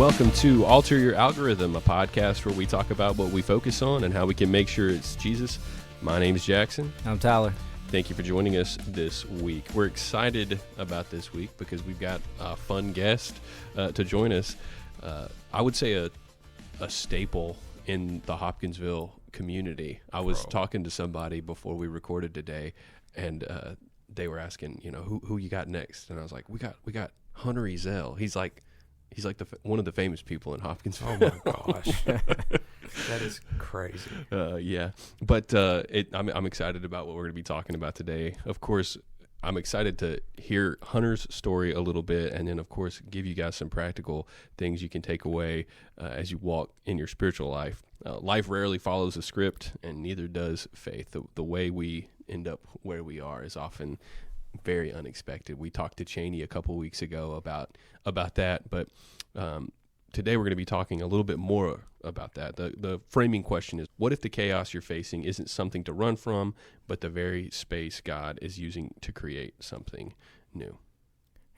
welcome to Alter Your Algorithm, a podcast where we talk about what we focus on and how we can make sure it's Jesus. My name is Jackson. I'm Tyler. Thank you for joining us this week. We're excited about this week because we've got a fun guest to join us. I would say a staple in the Hopkinsville community. I was talking to somebody before we recorded today, and they were asking, who you got next? And I was like, we got Hunter Ezell. He's like one of the famous people in Hopkinsville. Oh my gosh, that is crazy. Yeah, but I'm excited about what we're going to be talking about today. Of course, I'm excited to hear Hunter's story a little bit, and then of course give you guys some practical things you can take away as you walk in your spiritual life. Life rarely follows a script, and neither does faith. The way we end up where we are is often very unexpected. We talked to Cheney a couple weeks ago about that, but today we're going to be talking a little bit more about that. The framing question is, what if the chaos you're facing isn't something to run from, but the very space God is using to create something new?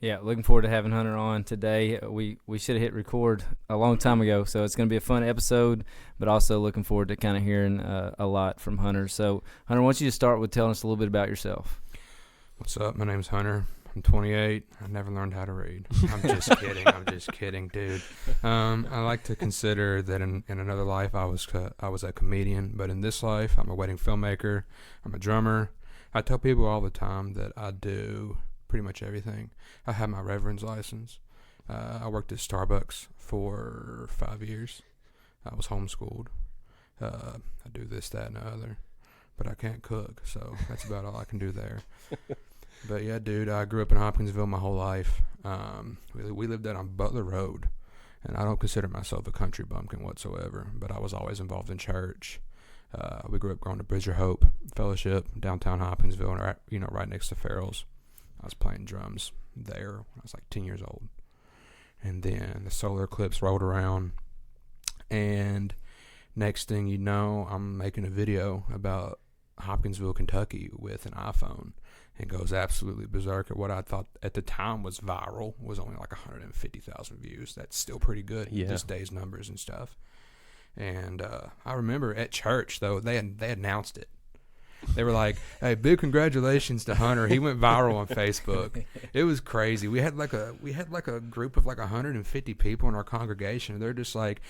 Yeah, looking forward to having Hunter on today. We should have hit record a long time ago, so it's going to be a fun episode, but also looking forward to kind of hearing a lot from Hunter. So, Hunter, I want you to start with telling us a little bit about yourself. What's up? My name's Hunter. I'm 28. I never learned how to read. I'm just kidding. I'm just kidding, dude. I like to consider that in another life I was a comedian, but in this life I'm a wedding filmmaker. I'm a drummer. I tell people all the time that I do pretty much everything. I have my Reverend's license. I worked at Starbucks for 5 years. I was homeschooled. I do this, that, and the other. But I can't cook, so that's about all I can do there. But yeah, dude, I grew up in Hopkinsville my whole life. We lived out on Butler Road, and I don't consider myself a country bumpkin whatsoever, but I was always involved in church. We grew up going to Bridge of Hope Fellowship, downtown Hopkinsville, right next to Farrell's. I was playing drums there when I was like 10 years old. And then the solar eclipse rolled around, and next thing you know, I'm making a video about Hopkinsville, Kentucky with an iPhone. It goes absolutely berserk at what I thought at the time was viral. Was only like 150,000 views. That's still pretty good. Yeah. This day's numbers and stuff. And I remember at church, though, they announced it. They were like, "Hey, big congratulations to Hunter. He went viral on Facebook." It was crazy. We had like a group of like 150 people in our congregation. They're just like,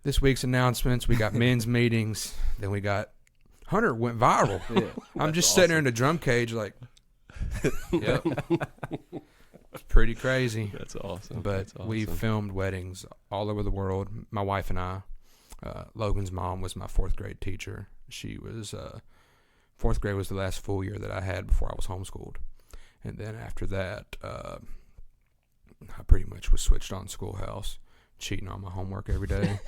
this week's announcements. We got men's meetings. Then we got Hunter went viral. Yeah, I'm just sitting there in the drum cage like, yep. It's pretty crazy. That's awesome. But we filmed weddings all over the world. My wife and I. Logan's mom was my fourth grade teacher. She was fourth grade was the last full year that I had before I was homeschooled. And then after that, I pretty much was switched on Schoolhouse, cheating on my homework every day.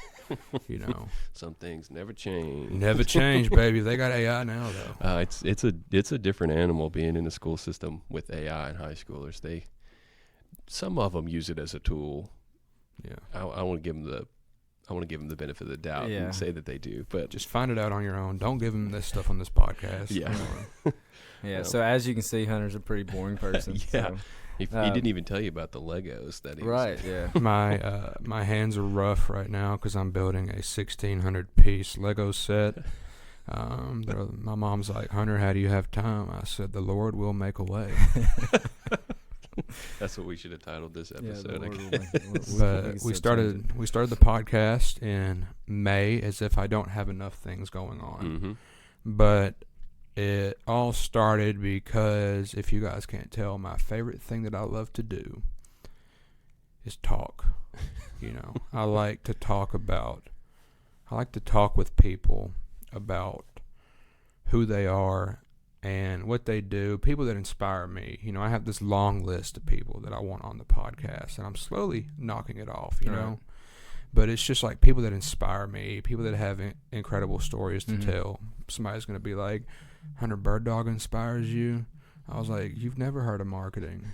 Some things never change. Never change, baby. They got AI now, though. It's a different animal being in the school system with AI and high schoolers. Some of them use it as a tool. Yeah, I want to give them the benefit of the doubt and say that they do, but just find it out on your own. Don't give them this stuff on this podcast. Yeah. Yeah. So as you can see, Hunter's a pretty boring person. Yeah. So. He didn't even tell you about the Legos that he was. Yeah. My hands are rough right now because I'm building a 1,600 piece Lego set. My mom's like, "Hunter, how do you have time?" I said, "The Lord will make a way." That's what we should have titled this episode. But we started the podcast in May as if I don't have enough things going on. Mm-hmm. But it all started because, if you guys can't tell, my favorite thing that I love to do is talk. I like to talk with people about who they are and what they do, people that inspire me. I have this long list of people that I want on the podcast, and I'm slowly knocking it off, know. But it's just like people that inspire me, people that have incredible stories to tell. Somebody's going to be like, "Hunter, Bird Dog inspires you?" I was like, "You've never heard of marketing."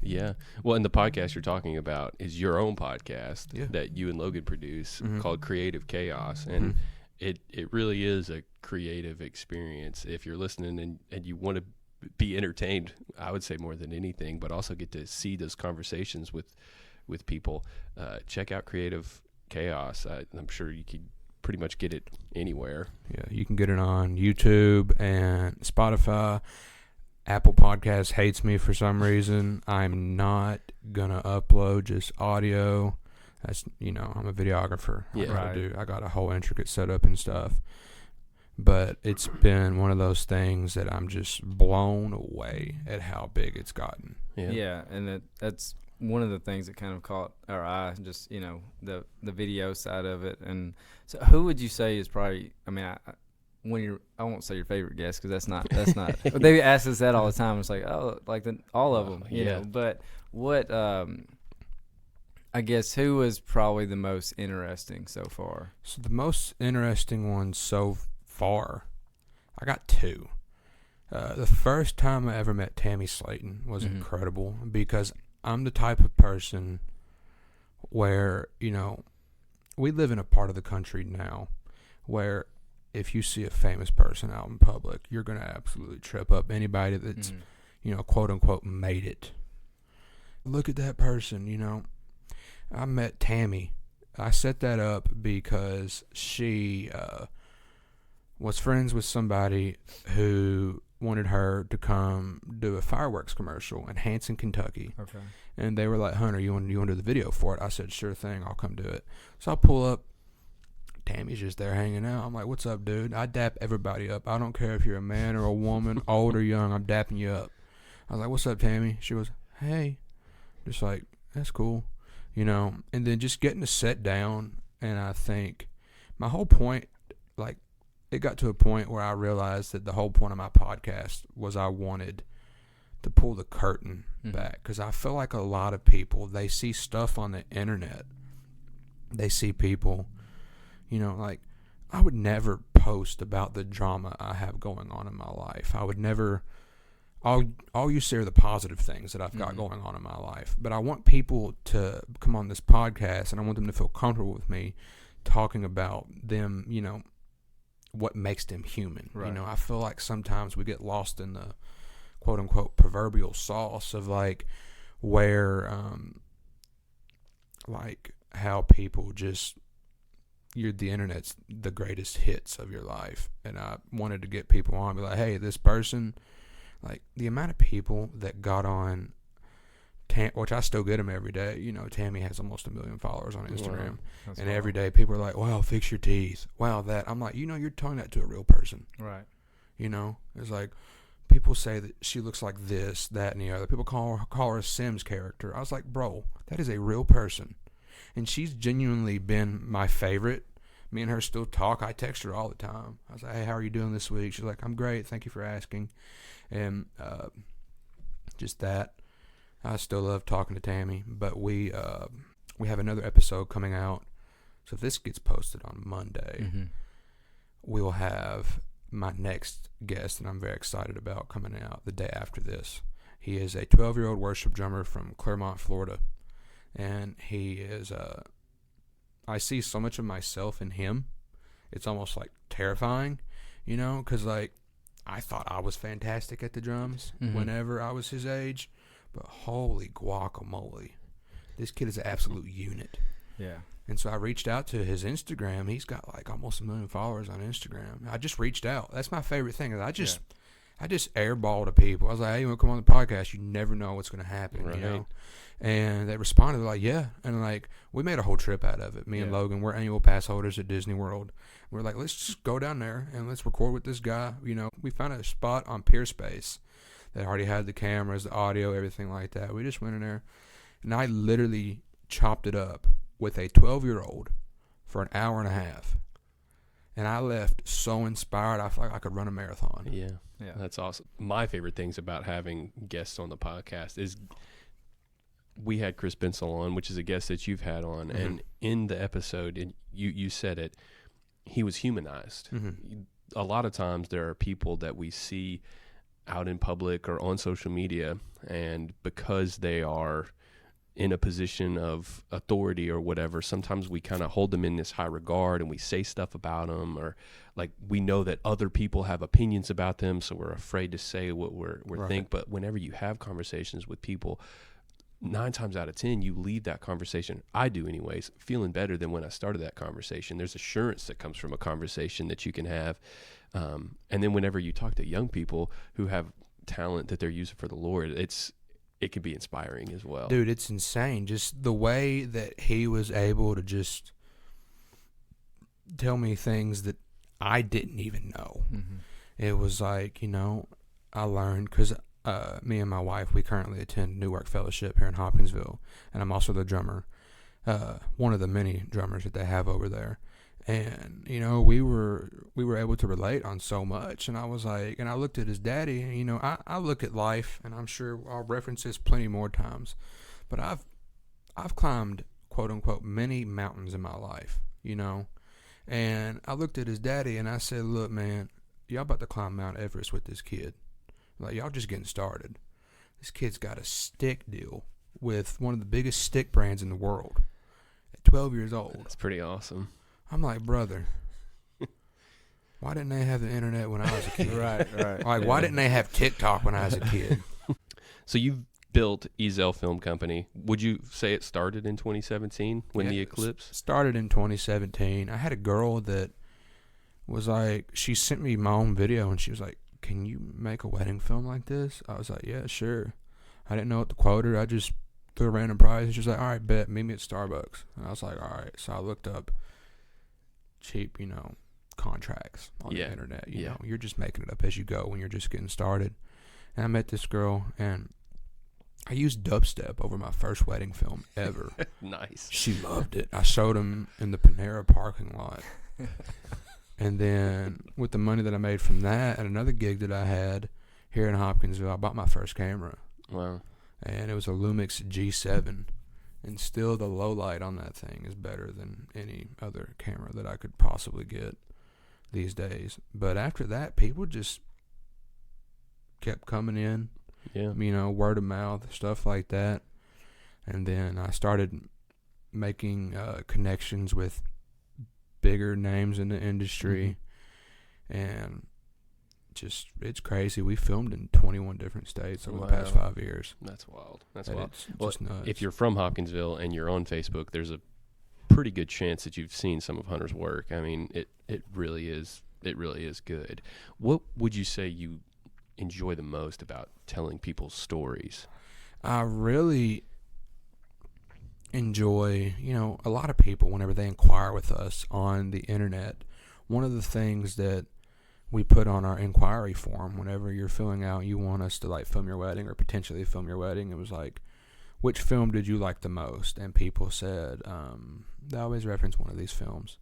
Yeah. Well, and the podcast you're talking about is your own podcast that you and Logan produce called Creative Chaos. And it really is a creative experience. If you're listening and you want to be entertained, I would say more than anything, but also get to see those conversations with with people, check out Creative Chaos. I'm sure you could pretty much get it anywhere. Yeah, you can get it on YouTube and Spotify. Apple Podcasts hates me for some reason. I'm not gonna upload just audio. That's, I'm a videographer. Yeah. I got a whole intricate setup and stuff. But it's been one of those things that I'm just blown away at how big it's gotten. Yeah, and that's one of the things that kind of caught our eye, just, the video side of it. And so who would you say is probably, I won't say your favorite guest, because that's not they ask us that all the time. It's like, oh, like all of them, you know. But what, I guess, who was probably the most interesting so far? So the most interesting one so far, I got two. The first time I ever met Tammy Slayton was incredible, because I'm the type of person where, we live in a part of the country now where if you see a famous person out in public, you're going to absolutely trip up anybody that's, quote unquote, made it. Look at that person, I met Tammy. I set that up because she was friends with somebody who wanted her to come do a fireworks commercial in Hanson, Kentucky. Okay. And they were like, Hunter, you want to do the video for it? I said, sure thing, I'll come do it. So I pull up. Tammy's just there hanging out. I'm like, what's up, dude? I dap everybody up. I don't care if you're a man or a woman, old or young, I'm dapping you up. I was like, what's up, Tammy? She was, hey. Just like, that's cool. And then just getting to sit down, and I think my whole point, like, it got to a point where I realized that the whole point of my podcast was I wanted to pull the curtain back, because I feel like a lot of people, they see stuff on the internet. They see people, like, I would never post about the drama I have going on in my life. I would never, all you see are the positive things that I've got going on in my life. But I want people to come on this podcast, and I want them to feel comfortable with me talking about them, what makes them human. Right. I feel like sometimes we get lost in the quote unquote proverbial sauce of like where like how people just, the internet's the greatest hits of your life. And I wanted to get people on and be like, hey, this person, like the amount of people that got on which I still get them every day. Tammy has almost 1 million followers on Instagram. Wow. And every day people are like, wow, fix your teeth. Wow, that. I'm like, you're telling that to a real person. Right. It's like people say that she looks like this, that, and the other. People call her a Sims character. I was like, bro, that is a real person. And she's genuinely been my favorite. Me and her still talk. I text her all the time. I was like, hey, how are you doing this week? She's like, I'm great. Thank you for asking. And just that. I still love talking to Tammy, but we have another episode coming out. So if this gets posted on Monday, we'll have my next guest that I'm very excited about coming out the day after this. He is a 12-year-old worship drummer from Clermont, Florida, and he is. I see so much of myself in him. It's almost like terrifying, because like I thought I was fantastic at the drums whenever I was his age. But holy guacamole, this kid is an absolute unit. Yeah. And so I reached out to his Instagram. He's got like almost 1 million followers on Instagram. I just reached out. That's my favorite thing. I just airball to people. I was like, hey, you want to come on the podcast? You never know what's going to happen, Right. And they responded like, yeah. And like, we made a whole trip out of it. Me and Logan, we're annual pass holders at Disney World. We're like, let's just go down there and let's record with this guy. We found a spot on Peerspace. They already had the cameras, the audio, everything like that. We just went in there, and I literally chopped it up with a 12-year-old for an hour and a half. And I left so inspired, I feel like I could run a marathon. Yeah, that's awesome. My favorite things about having guests on the podcast is we had Chris Bensel on, which is a guest that you've had on, and in the episode, and you said it, he was humanized. A lot of times there are people that we see out in public or on social media, and because they are in a position of authority or whatever, sometimes we kind of hold them in this high regard and we say stuff about them, or like we know that other people have opinions about them, so we're afraid to say what we're Right. think. But whenever you have conversations with people, 9 times out of 10, you leave that conversation, I do anyways, feeling better than when I started that conversation. There's assurance that comes from a conversation that you can have. And then whenever you talk to young people who have talent that they're using for the Lord, it can be inspiring as well. Dude, it's insane. Just the way that he was able to just tell me things that I didn't even know. Mm-hmm. It was like, I learned, because me and my wife, we currently attend New Work Fellowship here in Hopkinsville, and I'm also the drummer, one of the many drummers that they have over there. And we were able to relate on so much, and I was like, and I looked at his daddy, and I look at life, and I'm sure I'll reference this plenty more times, but I've climbed, quote unquote, many mountains in my life, and I looked at his daddy and I said, look, man, y'all about to climb Mount Everest with this kid. Like, y'all just getting started. This kid's got a stick deal with one of the biggest stick brands in the world at 12 years old. That's pretty awesome. I'm like, brother, why didn't they have the internet when I was a kid? Right. Like, why didn't they have TikTok when I was a kid? So you've built Ezell Film Company. Would you say it started in 2017 when the eclipse? Started in 2017. I had a girl that was like, she sent me my own video, and she was like, can you make a wedding film like this? I was like, yeah, sure. I didn't know what to quote her. I just threw a random price, and she was like, all right, bet, meet me at Starbucks. And I was like, all right. So I looked up cheap, contracts on the internet. You know, you're just making it up as you go when you're just getting started. And I met this girl, and I used dubstep over my first wedding film ever. Nice. She loved it. I showed them in the Panera parking lot. And then with the money that I made from that and another gig that I had here in Hopkinsville, I bought my first camera. Wow. And it was a Lumix G7. And still the low light on that thing is better than any other camera that I could possibly get these days. But after that, people just kept coming in. Yeah. Word of mouth, stuff like that. And then I started making connections with bigger names in the industry. Mm-hmm. And just, it's crazy. We filmed in 21 different states over the past 5 years. That's wild. That's wild. Well, just nuts. If you're from Hopkinsville and you're on Facebook, there's a pretty good chance that you've seen some of Hunter's work. I mean, it really is good. What would you say you enjoy the most about telling people's stories? I really enjoy, a lot of people, whenever they inquire with us on the internet, one of the things that we put on our inquiry form whenever you're filling out, you want us to film your wedding or potentially film your wedding, it was like, which film did you like the most? And people said, they always reference one of these films.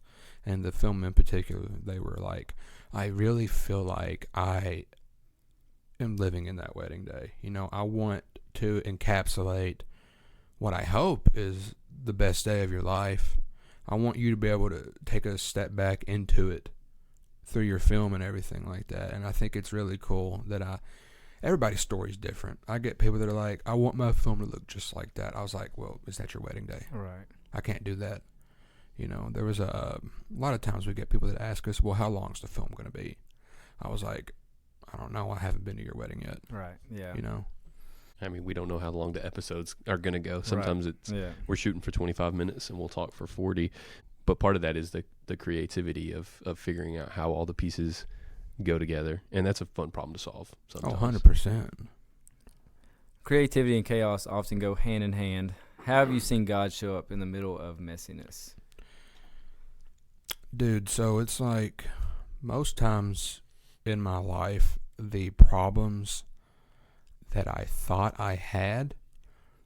And the film in particular, they were like, I really feel like I am living in that wedding day. I want to encapsulate what I hope is the best day of your life. I want you to be able to take a step back into it through your film and everything like that. And I think it's really cool that everybody's story is different. I get people that are like, I want my film to look just like that. I was like, well, is that your wedding day? Right. I can't do that. There was a lot of times we get people that ask us, well, how long is the film going to be? I was like, I don't know. I haven't been to your wedding yet. Right. Yeah. I mean, we don't know how long the episodes are going to go. Sometimes we're shooting for 25 minutes and we'll talk for 40. But part of that is the creativity of figuring out how all the pieces go together. And that's a fun problem to solve sometimes. Oh, 100%. Creativity and chaos often go hand in hand. How have you seen God show up in the middle of messiness? Dude, so it's like most times in my life, the problems that I thought I had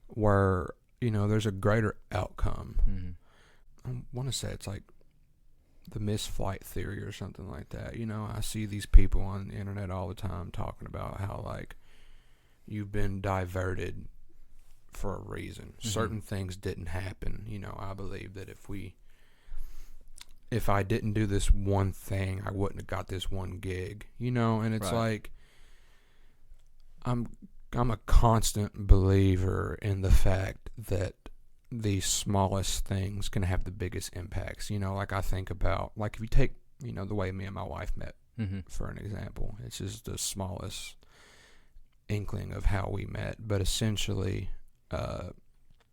were, there's a greater outcome. Mm-hmm. I want to say it's like the missed flight theory or something like that. I see these people on the internet all the time talking about how, you've been diverted for a reason. Mm-hmm. Certain things didn't happen. I believe that if I didn't do this one thing, I wouldn't have got this one gig, and it's like, I'm a constant believer in the fact that the smallest things can have the biggest impacts. I think about, if you take, the way me and my wife met, mm-hmm. for an example, it's just the smallest inkling of how we met. But essentially,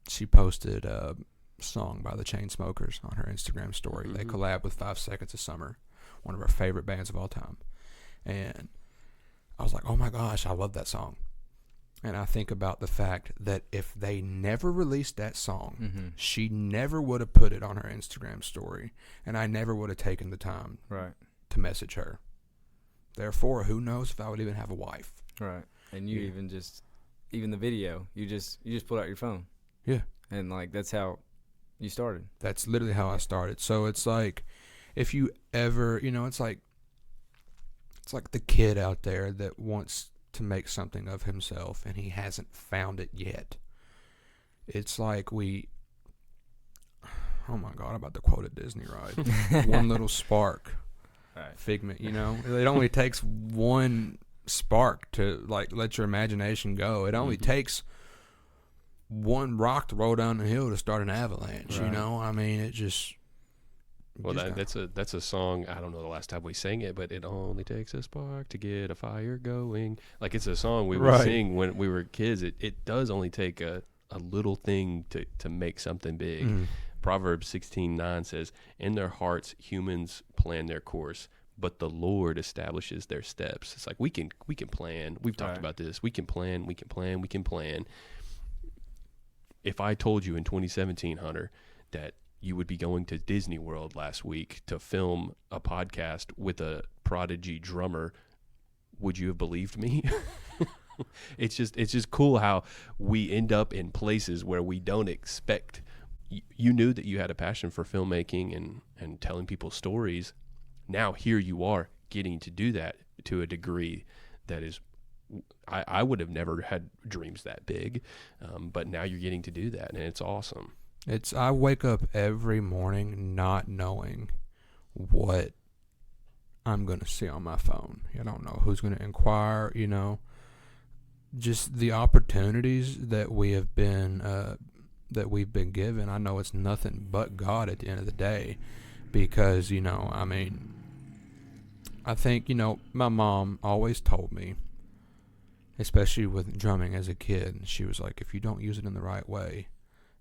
she posted a song by the Chainsmokers on her Instagram story. They collabed with 5 Seconds of Summer, one of her favorite bands of all time. And I was like, oh my gosh, I love that song. And I think about the fact that if they never released that song, she never would have put it on her Instagram story, and I never would have taken the time to message her. Therefore, who knows if I would even have a wife. Right. And you even the video, you just pulled out your phone. Yeah. And like that's how you started. That's literally how I started. So it's like, if you ever, it's like the kid out there that wants to make something of himself and he hasn't found it yet. It's like oh my God, I'm about to quote a Disney ride. One little spark. Right. Figment, it only takes one spark to like let your imagination go. It only takes one rock to roll down the hill to start an avalanche. Right. I mean, it just. Well, that's a song. I don't know the last time we sang it, but it only takes a spark to get a fire going. Like, it's a song we would sing when we were kids. It does only take a little thing to make something big. Proverbs 16:9 says, "In their hearts humans plan their course, but the Lord establishes their steps." It's like we can plan. We've talked about this. We can plan. If I told you in 2017, Hunter, that you would be going to Disney World last week to film a podcast with a prodigy drummer, would you have believed me? It's just cool how we end up in places where we don't expect. You knew that you had a passion for filmmaking and telling people stories. Now here you are getting to do that to a degree that is, I would have never had dreams that big, but now you're getting to do that, and it's awesome. I wake up every morning not knowing what I'm going to see on my phone. I don't know who's going to inquire, just the opportunities that we've been given. I know it's nothing but God at the end of the day, because, I think, my mom always told me, especially with drumming as a kid, she was like, if you don't use it in the right way,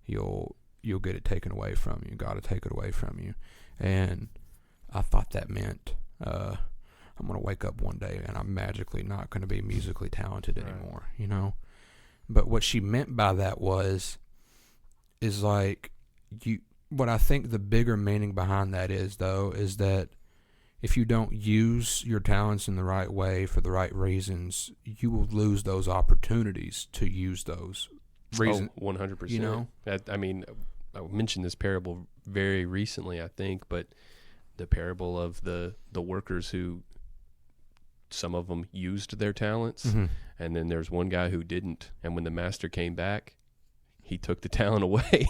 you'll get it taken away from you. God will take it away from you. And I thought that meant I'm going to wake up one day and I'm magically not going to be musically talented anymore, But what she meant by that is like, what I think the bigger meaning behind that is, though, is that if you don't use your talents in the right way for the right reasons, you will lose those opportunities to use those reasons. 100%. I mean, I mentioned this parable very recently, I think, but the parable of the workers who, some of them used their talents, and then there's one guy who didn't. And when the master came back, he took the talent away.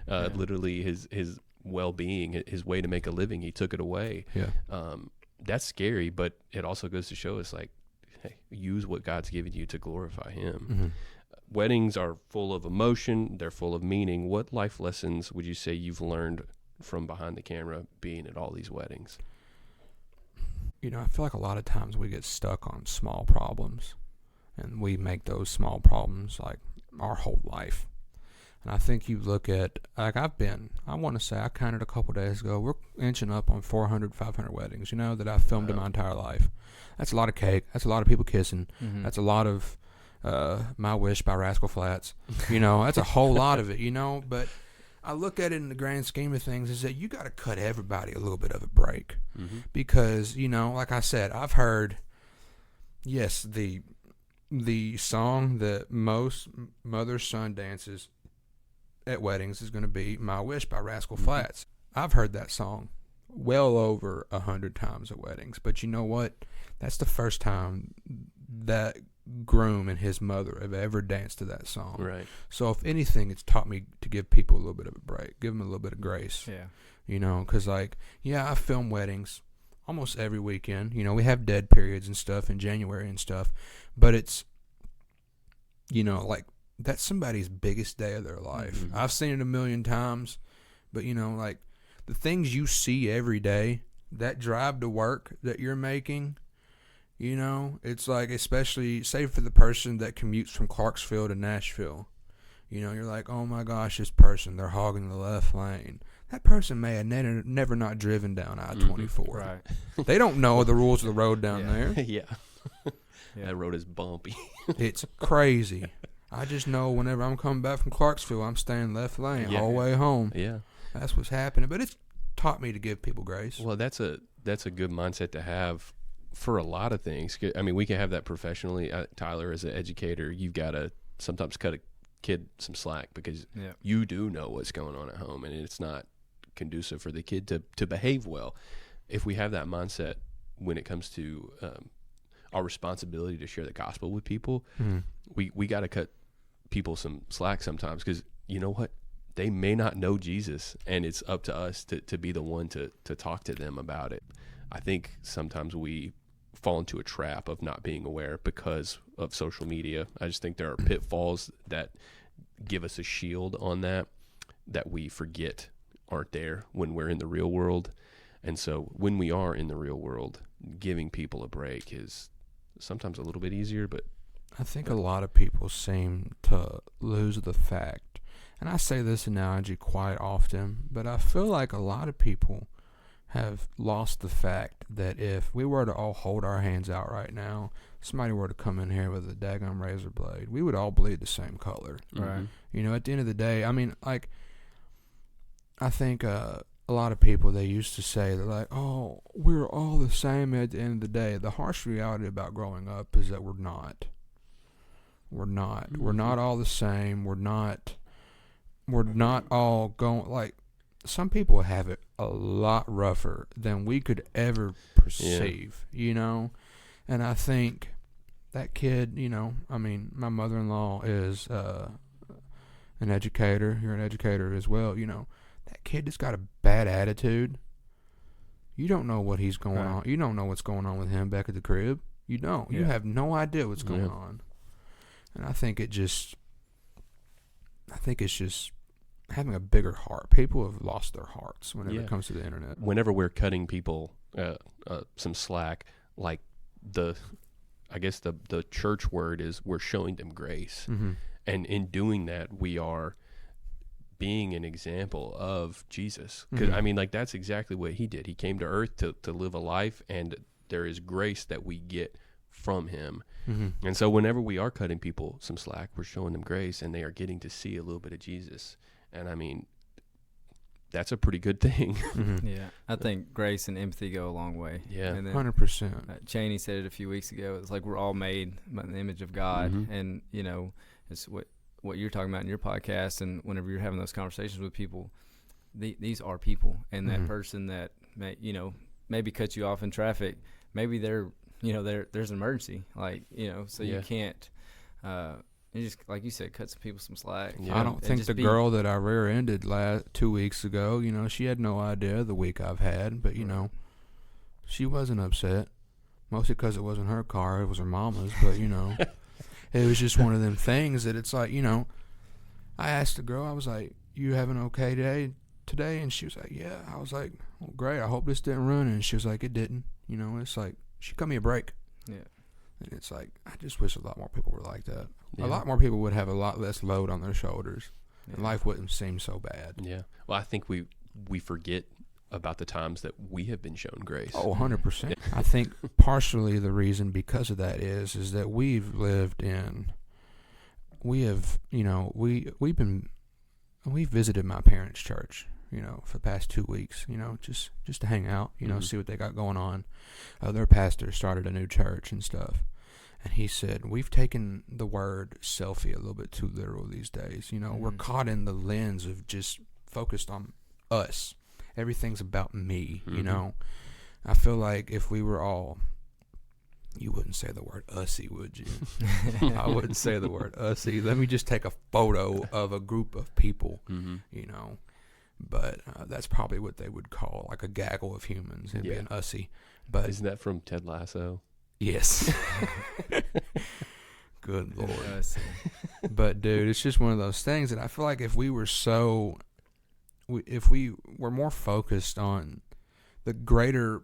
Literally his well-being, his way to make a living, he took it away. That's scary, but it also goes to show us, like, hey, use what God's given you to glorify him. Weddings are full of emotion. They're full of meaning. What life lessons would you say you've learned from behind the camera being at all these weddings? I feel like a lot of times we get stuck on small problems, and we make those small problems like our whole life. And I think you look at, like, I want to say I counted a couple days ago, we're inching up on 400, 500 weddings, that I've filmed in my entire life. That's a lot of cake. That's a lot of people kissing. That's a lot of My Wish by Rascal Flatts. That's a whole lot of it, But I look at it in the grand scheme of things is that you got to cut everybody a little bit of a break. Because, like I said, I've heard, yes, the song that most mother-son dances at weddings is going to be My Wish by Rascal Flatts. I've heard that song well over 100 times at weddings. But you know what? That's the first time that groom and his mother have ever danced to that song. Right. So if anything, it's taught me to give people a little bit of a break, give them a little bit of grace. Yeah. Because I film weddings almost every weekend. We have dead periods and stuff in January and stuff, but it's, like, that's somebody's biggest day of their life. I've seen it a million times, but like the things you see every day, that drive to work that you're making, it's like, especially say for the person that commutes from Clarksville to Nashville, You know, you're like, oh my gosh, this person, they're hogging the left lane. That person may have never not driven down I-24. Right. They don't know the rules of the road down there. Yeah. That road is bumpy. It's crazy. I just know whenever I'm coming back from Clarksville, I'm staying left lane all the way home. Yeah. That's what's happening. But it's taught me to give people grace. Well, that's a good mindset to have for a lot of things. I mean, we can have that professionally. Tyler, as an educator, you've got to sometimes cut a kid some slack because you do know what's going on at home, and it's not conducive for the kid to behave well. If we have that mindset when it comes to our responsibility to share the gospel with people, we got to cut people some slack sometimes, because you know what? They may not know Jesus, and it's up to us to be the one to talk to them about it. I think sometimes we fall into a trap of not being aware because of social media. I just think there are pitfalls that give us a shield on that we forget aren't there when we're in the real world. And so when we are in the real world, giving people a break is sometimes a little bit easier. But I think a lot of people seem to lose the fact, and I say this analogy quite often, but I feel like a lot of people have lost the fact that if we were to all hold our hands out right now, somebody were to come in here with a daggum razor blade, we would all bleed the same color. Right. You know, at the end of the day, I mean, like, I think a lot of people, they used to say, they're like, oh, we're all the same at the end of the day. The harsh reality about growing up is that we're not. We're not. We're not all the same. We're not all going, like, some people have it a lot rougher than we could ever perceive, you know? And I think that kid, you know, I mean, my mother-in-law is an educator. You're an educator as well, you know. That kid that's got a bad attitude, you don't know what he's going on. You don't know what's going on with him back at the crib. You don't. You have no idea what's going on. And I think it's just having a bigger heart. People have lost their hearts whenever it comes to the internet. Whenever we're cutting people some slack, like I guess the church word is we're showing them grace. Mm-hmm. And in doing that, we are being an example of Jesus. Because I mean, like, that's exactly what he did. He came to earth to live a life, and there is grace that we get from him. Mm-hmm. And so whenever we are cutting people some slack, we're showing them grace, and they are getting to see a little bit of Jesus. And I mean, that's a pretty good thing. Mm-hmm. Yeah, I think grace and empathy go a long way. Yeah, 100%. Cheney said it a few weeks ago. It's like we're all made in the image of God, and you know, it's what you're talking about in your podcast, and whenever you're having those conversations with people, these are people, and that person that maybe cut you off in traffic, maybe there's an emergency, like, you know, so you can't. You just, like you said, cut some people some slack. Yeah. I don't think the girl that I rear-ended 2 weeks ago, you know, she had no idea the week I've had, but, you know, she wasn't upset. Mostly because it wasn't her car, it was her mama's, but, you know, it was just one of them things that it's like, you know, I asked the girl, I was like, you having an okay day today? And she was like, yeah. I was like, well, great, I hope this didn't ruin it. And she was like, it didn't. You know, it's like, she cut me a break. Yeah. And it's like, I just wish a lot more people were like that. Yeah. A lot more people would have a lot less load on their shoulders, and life wouldn't seem so bad. Yeah. Well, I think we forget about the times that we have been shown grace. Oh, 100%. I think partially the reason because of that is that we've visited my parents' church, you know, for the past 2 weeks, you know, just to hang out, you know, see what they got going on. Their pastor started a new church and stuff. And he said, we've taken the word selfie a little bit too literal these days. You know, we're caught in the lens of just focused on us. Everything's about me, you know. I feel like if we were all, you wouldn't say the word ussy, would you? I wouldn't say the word ussy. Let me just take a photo of a group of people, you know. But that's probably what they would call like a gaggle of humans. It'd be an ussy. But isn't that from Ted Lasso? Yes. Good Lord. But dude, it's just one of those things that I feel like if we were more focused on the greater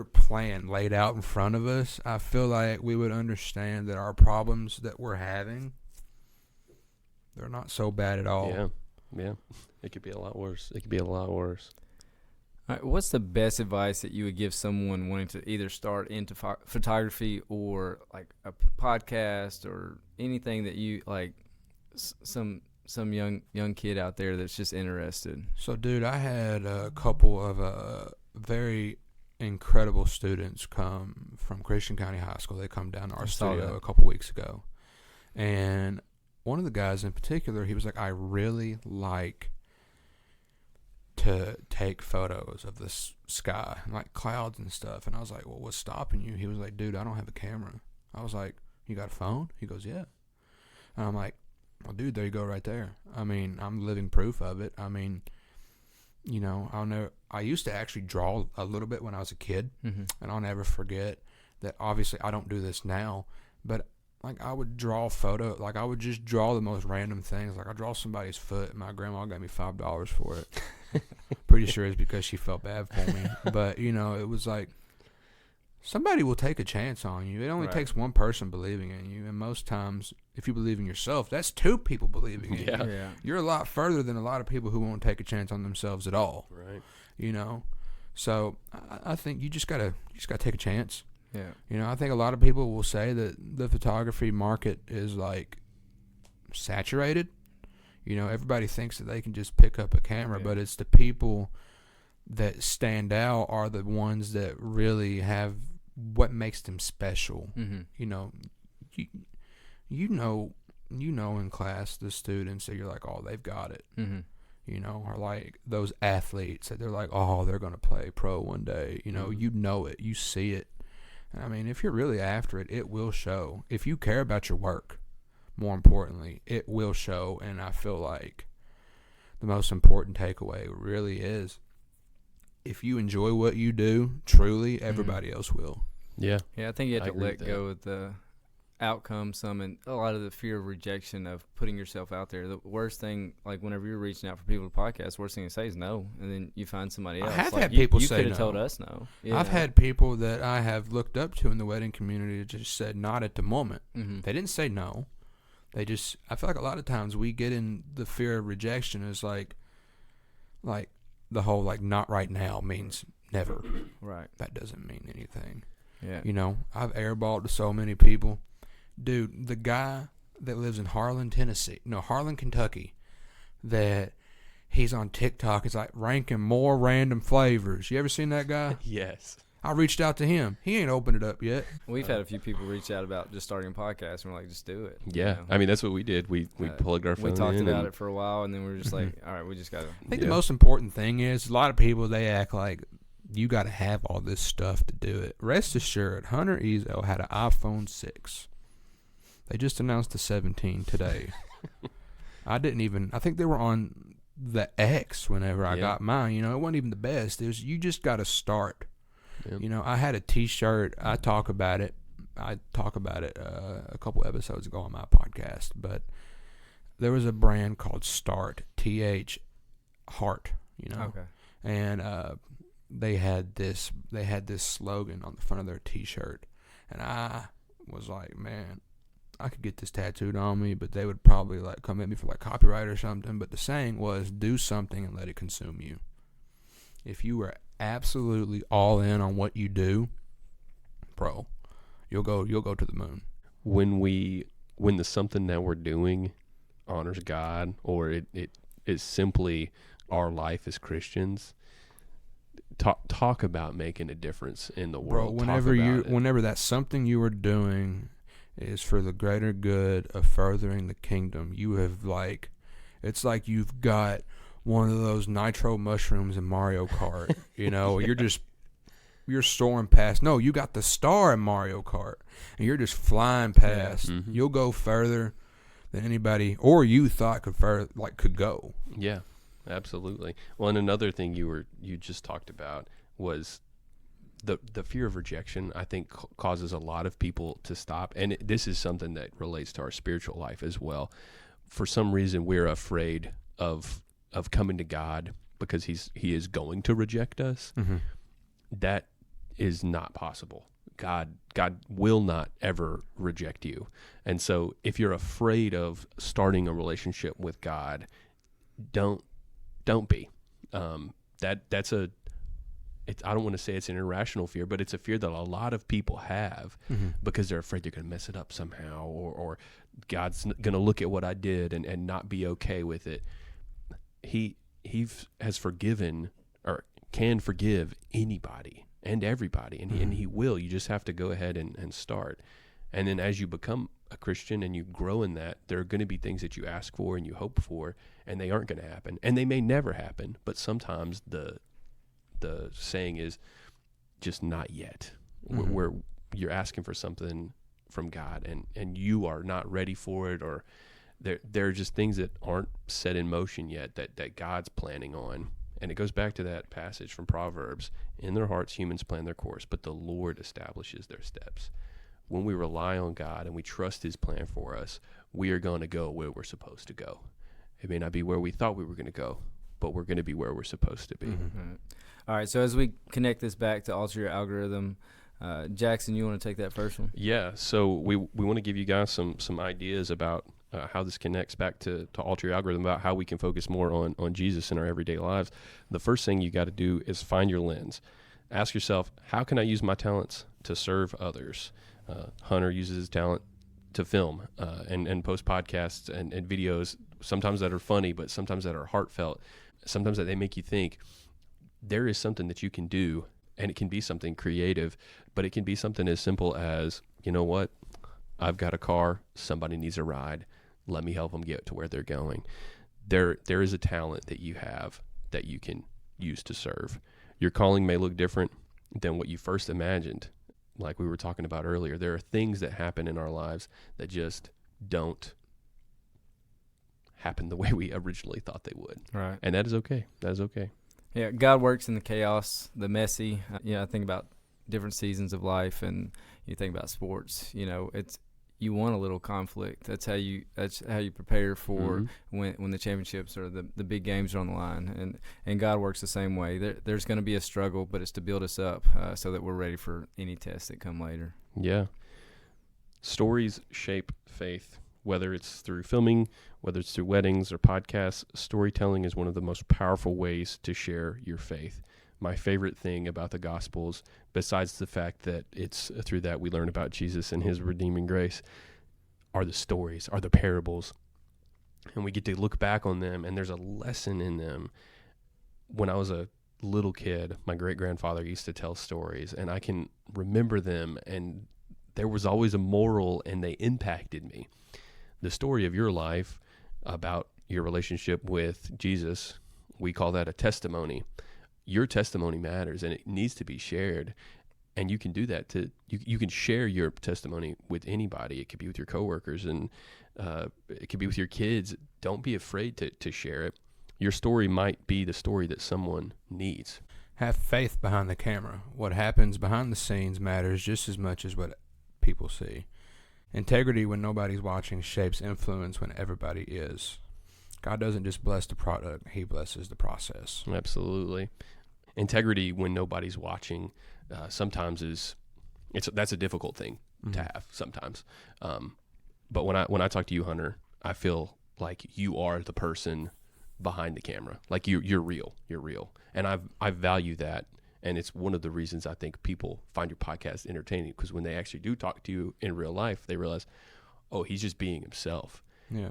plan laid out in front of us, I feel like we would understand that our problems that we're having They're not so bad at all. Yeah. It could be a lot worse. All right, what's the best advice that you would give someone wanting to either start into photography or like a podcast or anything that you like, some young kid out there that's just interested? So, dude, I had a couple of very incredible students come from Christian County High School. They come down to our studio a couple weeks ago. And one of the guys in particular, he was like, I really like to take photos of the sky, like clouds and stuff. And I was like, well, what's stopping you? He was like, dude, I don't have a camera. I was like, you got a phone? He goes, yeah. And I'm like, well, dude, there you go right there. I mean, I'm living proof of it. I mean, you know, I used to actually draw a little bit when I was a kid, and I'll never forget that. Obviously, I don't do this now, but like I would draw like I would just draw the most random things. Like I draw somebody's foot, and my grandma gave me $5 for it. Pretty sure it's because she felt bad for me. But, you know, it was like somebody will take a chance on you. It only takes one person believing in you. And most times, if you believe in yourself, that's two people believing in you. Yeah. You're a lot further than a lot of people who won't take a chance on themselves at all. Right. You know? So I think you just gotta take a chance. Yeah. You know, I think a lot of people will say that the photography market is like saturated. You know, everybody thinks that they can just pick up a camera, but it's the people that stand out are the ones that really have what makes them special. You know, you know in class the students that you're like, oh, they've got it. You know, or like those athletes that they're like, oh, they're gonna play pro one day. You know, you know it, you see it. I mean, if you're really after it, it will show. If you care about your work, more importantly, it will show. And I feel like the most important takeaway really is if you enjoy what you do, truly, everybody else will. Yeah. Yeah, I think you have to let go of the outcome some and a lot of the fear of rejection of putting yourself out there. The worst thing, like whenever you're reaching out for people to podcast, worst thing to say is no, and then you find somebody else. I have like had people you say could no. have told us no. Yeah. I've had people that I have looked up to in the wedding community that just said not at the moment. They didn't say no. They just, I feel like a lot of times we get in the fear of rejection is like the whole like not right now means never. Right. That doesn't mean anything. Yeah. You know, I've airballed to so many people. Dude, the guy that lives in Harlan, Kentucky, that he's on TikTok is like ranking more random flavors. You ever seen that guy? Yes. I reached out to him. He ain't opened it up yet. We've had a few people reach out about just starting a podcast, and we're like, just do it. Yeah. You know? I mean, that's what we did. We plugged our phone in. We talked about it for a while, and then we were just like, all right, we just got to. I think the most important thing is a lot of people, they act like you got to have all this stuff to do it. Rest assured, Hunter Ezell had an iPhone 6. They just announced the 17 today. I think they were on the X whenever I got mine. You know, it wasn't even the best. It was, you just got to start. Yep. You know, I had a T-shirt. I talk about it a couple episodes ago on my podcast. But there was a brand called Start, TH Heart. You know, okay. And they had this slogan on the front of their T-shirt, and I was like, man, I could get this tattooed on me, but they would probably like come at me for like copyright or something. But the saying was, do something and let it consume you. If you were absolutely all in on what you do, bro, you'll go to the moon. When the something that we're doing honors God, or it is simply our life as Christians, talk about making a difference in the world. Bro, whenever that's something you are doing is for the greater good of furthering the kingdom, you have it's like you've got one of those nitro mushrooms in Mario Kart. You know, you're soaring past. No, you got the star in Mario Kart, and you're just flying past. Yeah. Mm-hmm. You'll go further than anybody or you thought could go. Yeah, absolutely. Well, and another thing you just talked about was the fear of rejection. I think causes a lot of people to stop, and this is something that relates to our spiritual life as well. For some reason, we're afraid of coming to God because he is going to reject us. Mm-hmm. That is not possible. God will not ever reject you. And so if you're afraid of starting a relationship with God, don't be. That's I don't want to say it's an irrational fear, but it's a fear that a lot of people have because they're afraid they're going to mess it up somehow, or God's going to look at what I did and not be okay with it. He has forgiven, or can forgive, anybody and everybody, and he will. You just have to go ahead and start. And then as you become a Christian and you grow in that, there are going to be things that you ask for and you hope for, and they aren't going to happen. And they may never happen, but sometimes the saying is just not yet, where you're asking for something from God and you are not ready for it, or there are just things that aren't set in motion yet that God's planning on. And it goes back to that passage from Proverbs: in their hearts humans plan their course, but the Lord establishes their steps. When we rely on God and we trust his plan for us, we are going to go where we're supposed to go. It may not be where we thought we were going to go, but we're going to be where we're supposed to be. Right. All right, so as we connect this back to alter your algorithm, Jackson, you want to take that first one? Yeah, so we want to give you guys some ideas about how this connects back to alter your algorithm, about how we can focus more on Jesus in our everyday lives. The first thing you got to do is find your lens. Ask yourself, how can I use my talents to serve others? Hunter uses his talent to film and post podcasts and videos, sometimes that are funny, but sometimes that are heartfelt, sometimes that they make you think. There is something that you can do, and it can be something creative, but it can be something as simple as, you know what, I've got a car, somebody needs a ride, let me help them get to where they're going. There is a talent that you have that you can use to serve. Your calling may look different than what you first imagined. Like we were talking about earlier, there are things that happen in our lives that just don't happen the way we originally thought they would. Right. And that is okay. That is okay. Yeah, God works in the chaos, the messy. I think about different seasons of life, and you think about sports. You want a little conflict. That's how you prepare for when the championships or the big games are on the line. And God works the same way. There's going to be a struggle, but it's to build us up so that we're ready for any tests that come later. Yeah. Stories shape faith. Whether it's through filming, whether it's through weddings or podcasts, storytelling is one of the most powerful ways to share your faith. My favorite thing about the Gospels, besides the fact that it's through that we learn about Jesus and his redeeming grace, are the stories, are the parables. And we get to look back on them, and there's a lesson in them. When I was a little kid, my great-grandfather used to tell stories, and I can remember them, and there was always a moral, and they impacted me. The story of your life about your relationship with Jesus, we call that a testimony. Your testimony matters, and it needs to be shared. And you can do that you can share your testimony with anybody. It could be with your coworkers, and it could be with your kids. Don't be afraid to share it. Your story might be the story that someone needs. Have faith behind the camera. What happens behind the scenes matters just as much as what people see. Integrity when nobody's watching shapes influence when everybody is. God doesn't just bless the product, he blesses the process. Absolutely. Integrity when nobody's watching sometimes that's a difficult thing to have sometimes. But when I talk to you, Hunter, I feel like you are the person behind the camera. Like you're real. You're real. And I value that. And it's one of the reasons I think people find your podcast entertaining, because when they actually do talk to you in real life, they realize, oh, he's just being himself. Yeah.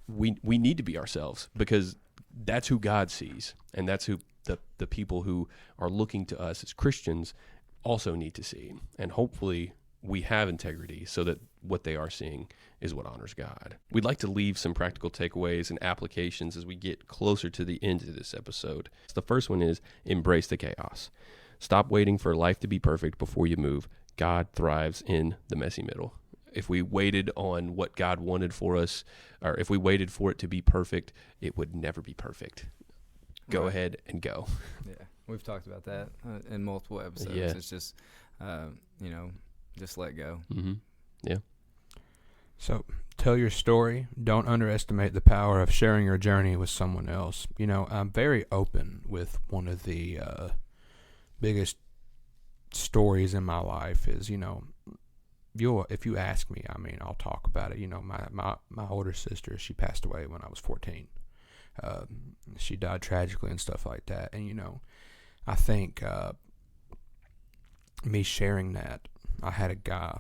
We need to be ourselves, because that's who God sees. And that's who the people who are looking to us as Christians also need to see. And hopefully we have integrity so that what they are seeing is what honors God. We'd like to leave some practical takeaways and applications as we get closer to the end of this episode. So the first one is embrace the chaos. Stop waiting for life to be perfect before you move. God thrives in the messy middle. If we waited on what God wanted for us, or if we waited for it to be perfect, it would never be perfect. Go ahead and go. Yeah, we've talked about that in multiple episodes. Yeah. It's just, just let go. Mm-hmm. Yeah. So tell your story. Don't underestimate the power of sharing your journey with someone else. I'm very open with one of the biggest stories in my life is, if you ask me, I mean, I'll talk about it. My older sister, she passed away when I was 14. She died tragically and stuff like that. And, I think me sharing that, I had a guy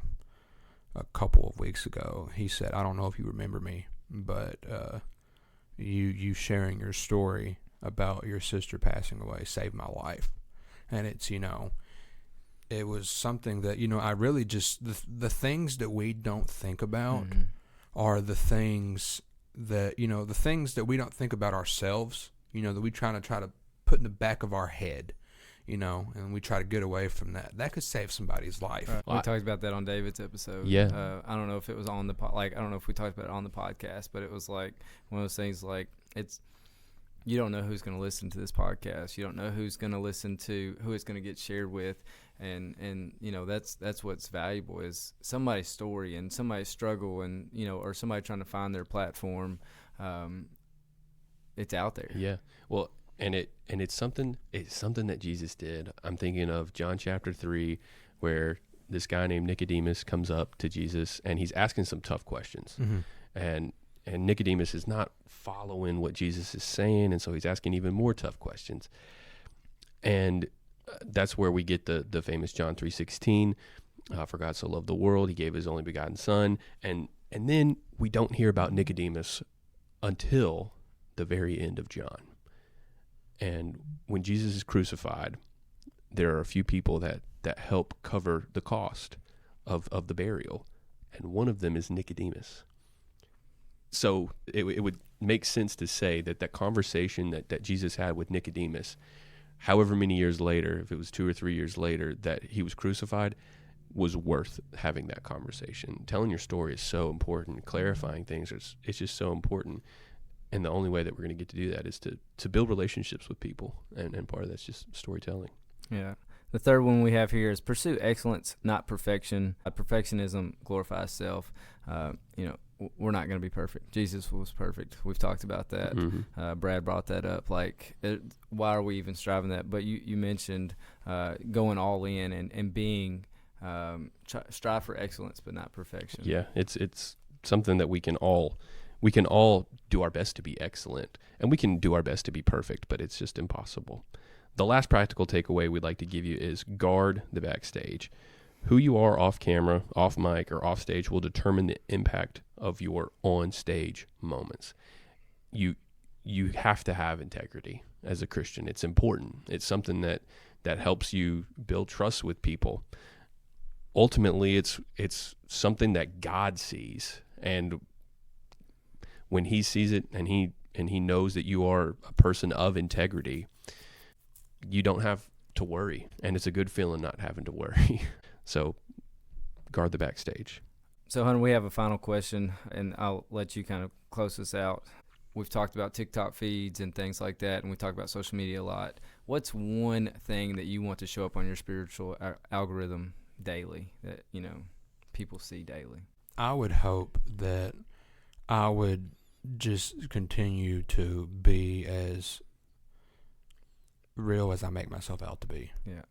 a couple of weeks ago. He said, I don't know if you remember me, but you sharing your story about your sister passing away saved my life. And it's, it was something that, I really just, the things that we don't think about are the things that, the things that we don't think about ourselves, that we try to put in the back of our head, and we try to get away from that. That could save somebody's life. Right. We talked about that on David's episode. Yeah. I don't know if it was on the I don't know if we talked about it on the podcast, but it was like one of those things. Like you don't know who's going to listen to this podcast. You don't know who's going to listen to who it's going to get shared with, and that's what's valuable is somebody's story and somebody's struggle, and or somebody trying to find their platform. It's out there. Yeah. Well. And it's something that Jesus did. I'm thinking of John chapter 3, where this guy named Nicodemus comes up to Jesus and he's asking some tough questions. Mm-hmm. And Nicodemus is not following what Jesus is saying, and so he's asking even more tough questions. And that's where we get the famous John 3:16, for God so loved the world, he gave his only begotten son. And then we don't hear about Nicodemus until the very end of John. And when Jesus is crucified, there are a few people that help cover the cost of the burial. And one of them is Nicodemus. So it would make sense to say that conversation that Jesus had with Nicodemus, however many years later, if it was 2 or 3 years later that he was crucified, was worth having that conversation. Telling your story is so important. Clarifying things, it's just so important. And the only way that we're going to get to do that is to build relationships with people. And part of that's just storytelling. Yeah. The third one we have here is pursue excellence, not perfection. Perfectionism glorifies self. We're not going to be perfect. Jesus was perfect. We've talked about that. Mm-hmm. Brad brought that up. Why are we even striving that? But you mentioned going all in and being strive for excellence, but not perfection. Yeah, it's something that we can all do our best to be excellent, and we can do our best to be perfect, but it's just impossible. The last practical takeaway we'd like to give you is guard the backstage. Who you are off camera, off mic, or off stage will determine the impact of your on stage moments. You have to have integrity as a Christian. It's important. It's something that helps you build trust with people. Ultimately, it's something that God sees, and when he sees it and he knows that you are a person of integrity, you don't have to worry. And it's a good feeling not having to worry. So guard the backstage. So, Hunter, we have a final question, and I'll let you kind of close this out. We've talked about TikTok feeds and things like that, and we talk about social media a lot. What's one thing that you want to show up on your spiritual algorithm daily that, people see daily? I would hope that I would just continue to be as real as I make myself out to be. Yeah.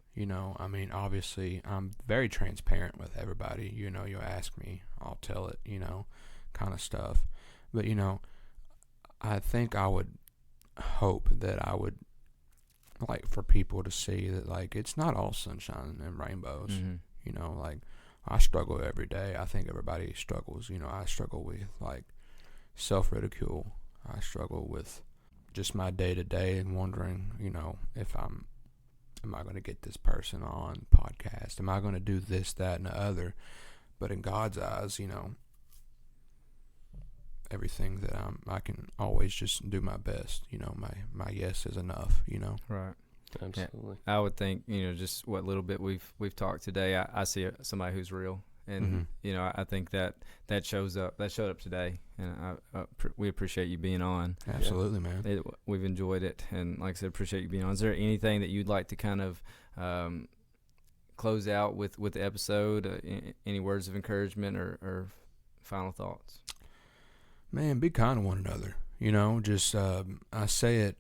Obviously, I'm very transparent with everybody. You ask me, I'll tell it, kind of stuff. But, I think I would hope that I would like for people to see that, like, it's not all sunshine and rainbows. Mm-hmm. I struggle every day. I think everybody struggles. I struggle with, like, self-ridicule. I struggle with just my day-to-day and wondering, if am I going to get this person on podcast? Am I going to do this, that, and the other? But in God's eyes, everything that I can always just do my best. My yes is enough. Right. Absolutely. Yeah. I would think, just what little bit we've talked today, I see somebody who's real. And, I think that shows up. That showed up today. And we appreciate you being on. Absolutely, man. We've enjoyed it. And like I said, appreciate you being on. Is there anything that you'd like to kind of close out with the episode? Any words of encouragement or final thoughts? Man, be kind to one another. Just I say it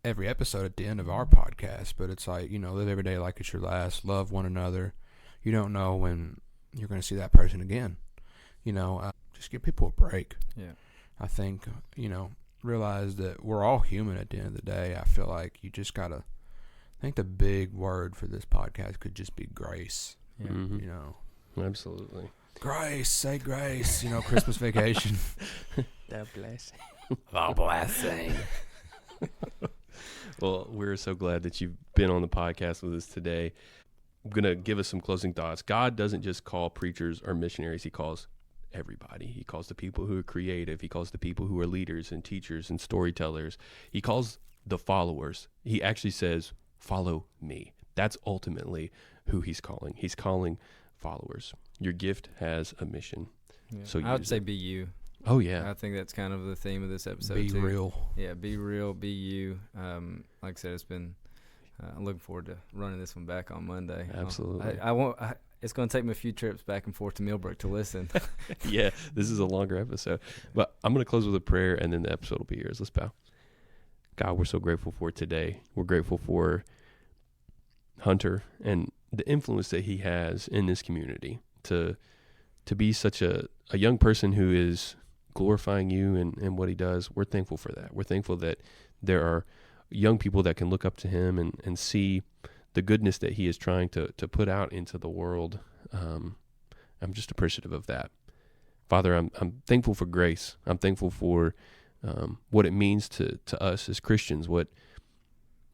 every episode at the end of our podcast, but it's like, live every day like it's your last, love one another. You don't know when you're going to see that person again. Just give people a break. Yeah. I think, realize that we're all human at the end of the day. I feel like you just got to, I think the big word for this podcast could just be grace. Yeah. Mm-hmm. Absolutely. Grace, say grace, Christmas Vacation. The blessing. The blessing. Well, we're so glad that you've been on the podcast with us today. I'm going to give us some closing thoughts. God doesn't just call preachers or missionaries. He calls everybody. He calls the people who are creative. He calls the people who are leaders and teachers and storytellers. He calls the followers. He actually says, follow me. That's ultimately who he's calling. He's calling followers. Your gift has a mission. Yeah. So I would say be you. Oh, yeah. I think that's kind of the theme of this episode. Be too. real. Yeah, be real, be you. Like I said, it's been. I'm looking forward to running this one back on Monday. Absolutely. I won't. It's going to take me a few trips back and forth to Millbrook to listen. Yeah, this is a longer episode. But I'm going to close with a prayer, and then the episode will be yours. Let's bow. God, we're so grateful for today. We're grateful for Hunter and the influence that he has in this community to be such a young person who is glorifying you and what he does. We're thankful for that. We're thankful that there are young people that can look up to him and see the goodness that he is trying to put out into the world. I'm just appreciative of that. Father, I'm thankful for grace. I'm thankful for what it means to us as Christians, what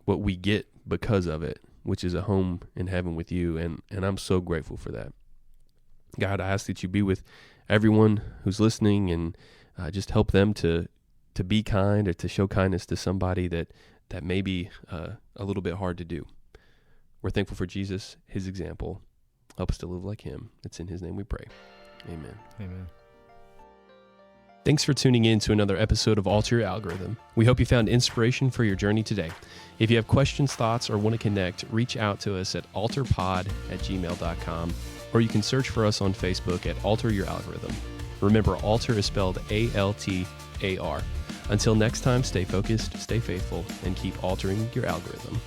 we get because of it, which is a home in heaven with you. And I'm so grateful for that. God, I ask that you be with everyone who's listening and just help them to be kind or to show kindness to somebody that may be a little bit hard to do. We're thankful for Jesus, his example. Help us to live like him. It's in his name we pray. Amen. Amen. Thanks for tuning in to another episode of Alter Your Algorithm. We hope you found inspiration for your journey today. If you have questions, thoughts, or want to connect, reach out to us at alterpod@gmail.com, or you can search for us on Facebook at Alter Your Algorithm. Remember, alter is spelled ALTAR. Until next time, stay focused, stay faithful, and keep altering your algorithm.